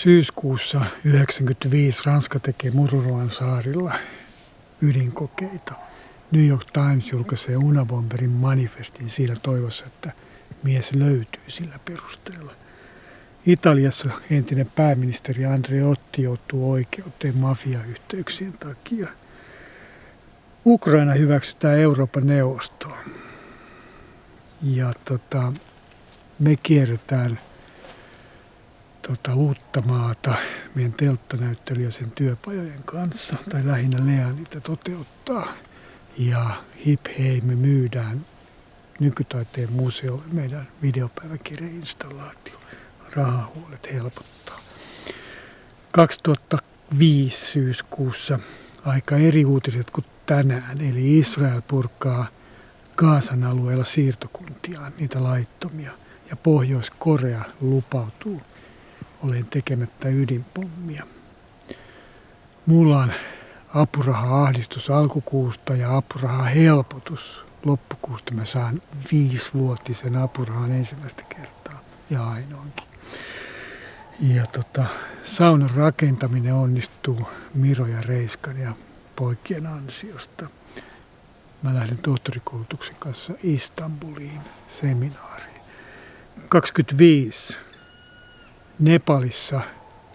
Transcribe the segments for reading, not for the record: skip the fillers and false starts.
Syyskuussa 1995 Ranska tekee Mururoan saarilla ydinkokeita. New York Times julkaisee Unabomberin manifestin siinä toivossa, että mies löytyy sillä perusteella. Italiassa entinen pääministeri Andreotti joutuu oikeuteen mafiayhteyksien takia. Ukraina hyväksytään Euroopan neuvostoon. Ja me kierretään uutta maata meidän telttanäyttely ja sen työpajojen kanssa, tai lähinnä Lea niitä toteuttaa. Ja hip hei, me myydään nykytaiteen museolle meidän videopäiväkirjainstallaatio. Rahahuolet helpottaa. 2005 syyskuussa aika eri uutiset kuin tänään, eli Israel purkaa Gazan alueella siirtokuntiaan, niitä laittomia, ja Pohjois-Korea lupautuu olen tekemättä ydinpommia. Mulla on apuraha-ahdistus alkukuusta ja apuraha-helpotus loppukuusta. Mä saan 5-vuotisen apurahan ensimmäistä kertaa ja ainoankin. Ja saunan rakentaminen onnistuu Miro ja Reiskan ja poikien ansiosta. Mä lähden tohtorikoulutuksen kanssa Istanbuliin seminaariin. 25. Nepalissa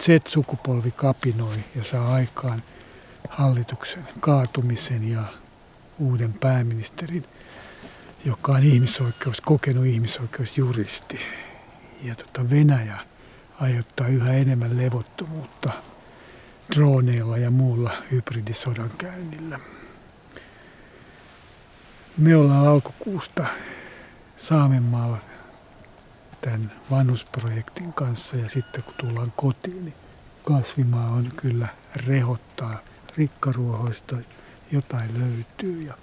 Z-sukupolvi kapinoi ja saa aikaan hallituksen kaatumisen ja uuden pääministerin, joka on kokenut ihmisoikeusjuristi. Ja Venäjä aiheuttaa yhä enemmän levottomuutta droneilla ja muulla hybridisodankäynnillä. Me ollaan alkukuusta Saamenmaalla tämän vanhusprojektin kanssa ja sitten kun tullaan kotiin, niin kasvimaa on kyllä rehottaa rikkaruohoista, jotain löytyy ja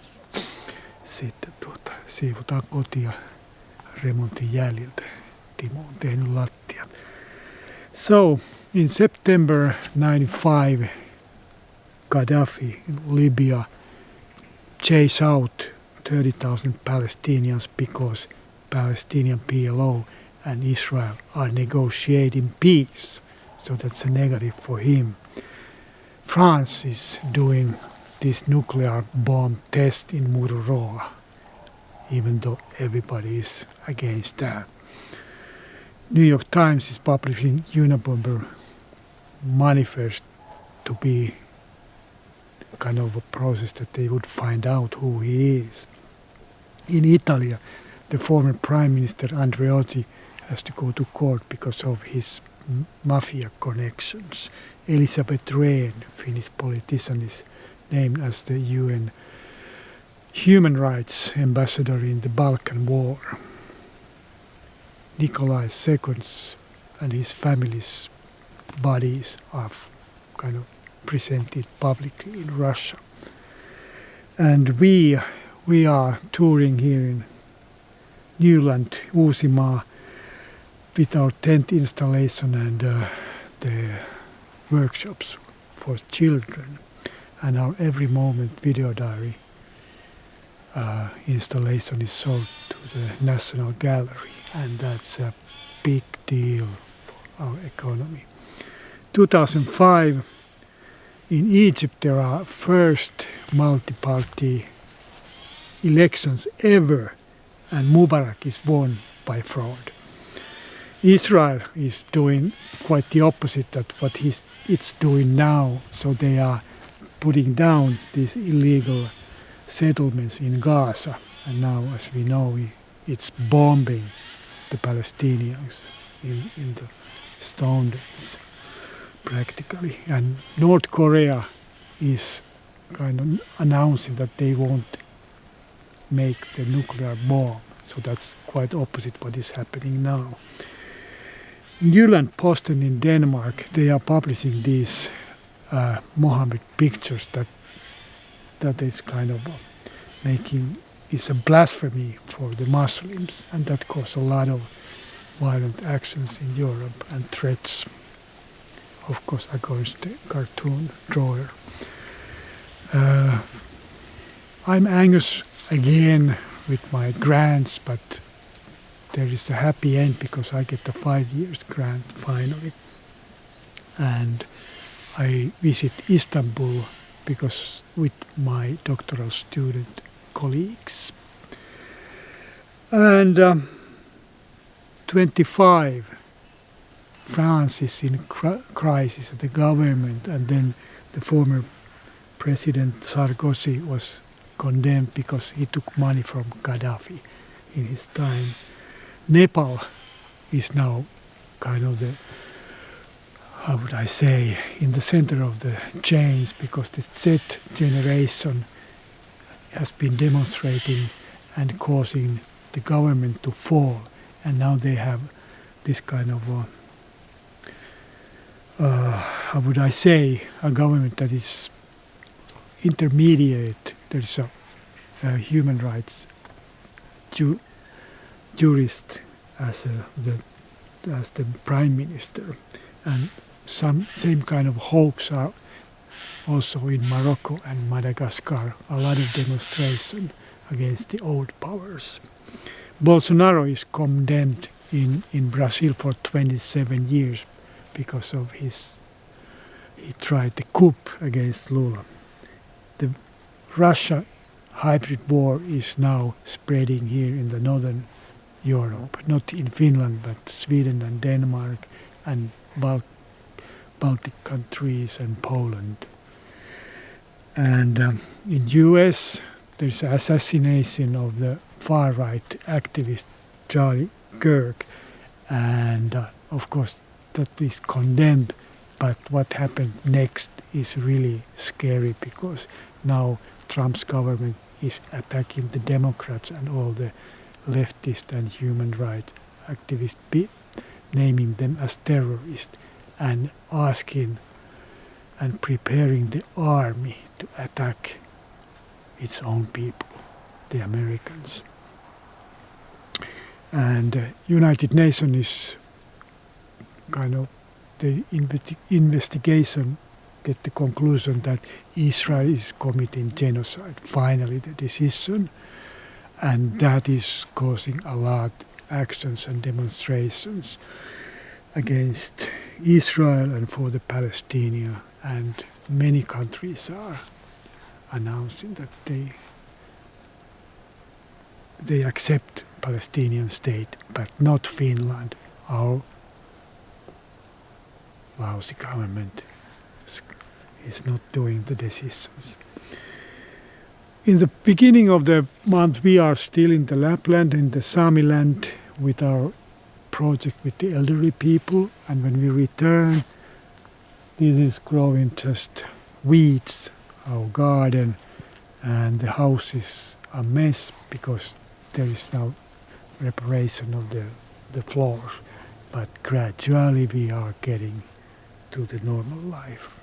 sitten siivotaan kotia remontin jäljiltä. Timo on tehnyt lattiat. So, in September 1995, Gaddafi in Libya chased out 30,000 Palestinians because Palestinian PLO and Israel are negotiating peace. So that's a negative for him. France is doing this nuclear bomb test in Mururoa, even though everybody is against that. New York Times is publishing Unabomber manifest to be kind of a process that they would find out who he is. In Italy, the former Prime Minister Andreotti has to go to court because of his mafia connections. Elisabeth Rehn, Finnish politician, is named as the UN Human Rights Ambassador in the Balkan War. Nikolai II and his family's bodies are kind of presented publicly in Russia. And we are touring here in Newland, Uusimaa, with our tent installation and the workshops for children and our Every Moment video diary installation is sold to the National Gallery, and that's a big deal for our economy. 2005, in Egypt there are first multi-party elections ever, and Mubarak is won by fraud. Israel is doing quite the opposite of what it's doing now. So they are putting down these illegal settlements in Gaza. And now, as we know, it's bombing the Palestinians in the stone days, practically. And North Korea is kind of announcing that they won't make the nuclear bomb. So that's quite opposite what is happening now. Jylland-Posten in Denmark, they are publishing these Mohammed pictures that is kind of is a blasphemy for the Muslims, and that caused a lot of violent actions in Europe and threats, of course, against the cartoon drawer. I'm anxious again with my grants, but there is a happy end because I get the 5 years grant finally. and I visit Istanbul because with my doctoral student colleagues. And 25, France is in crisis, the government, and then the former President Sarkozy was condemned because he took money from Gaddafi in his time. Nepal is now kind of the, how would I say, in the center of the change, because the Z generation has been demonstrating and causing the government to fall, and now they have this kind of how would I say, a government that is intermediate. There's a human rights jurist as the prime minister, and some same kind of hopes are also in Morocco and Madagascar. A lot of demonstration against the old powers. Bolsonaro is condemned in Brazil for 27 years because of he tried the coup against Lula. The Russia hybrid war is now spreading here in the northern Europe, not in Finland, but Sweden and Denmark and Baltic countries and Poland. And in US, there's assassination of the far-right activist Charlie Kirk, and of course that is condemned, but what happened next is really scary, because now Trump's government is attacking the Democrats and all the leftist and human rights activists, naming them as terrorists and asking and preparing the army to attack its own people, the Americans. And United Nations is kind of, the investigation get the conclusion that Israel is committing genocide, finally the decision, and that is causing a lot actions and demonstrations against Israel and for the Palestinians, and many countries are announcing that they accept Palestinian state, but not Finland. Our lousy government is not doing the decisions. In the beginning of the month, we are still in the Lapland, in the Sami land, with our project with the elderly people. And when we return, this is growing just weeds, our garden, and the house is a mess because there is now reparation of the floors. But gradually we are getting to the normal life.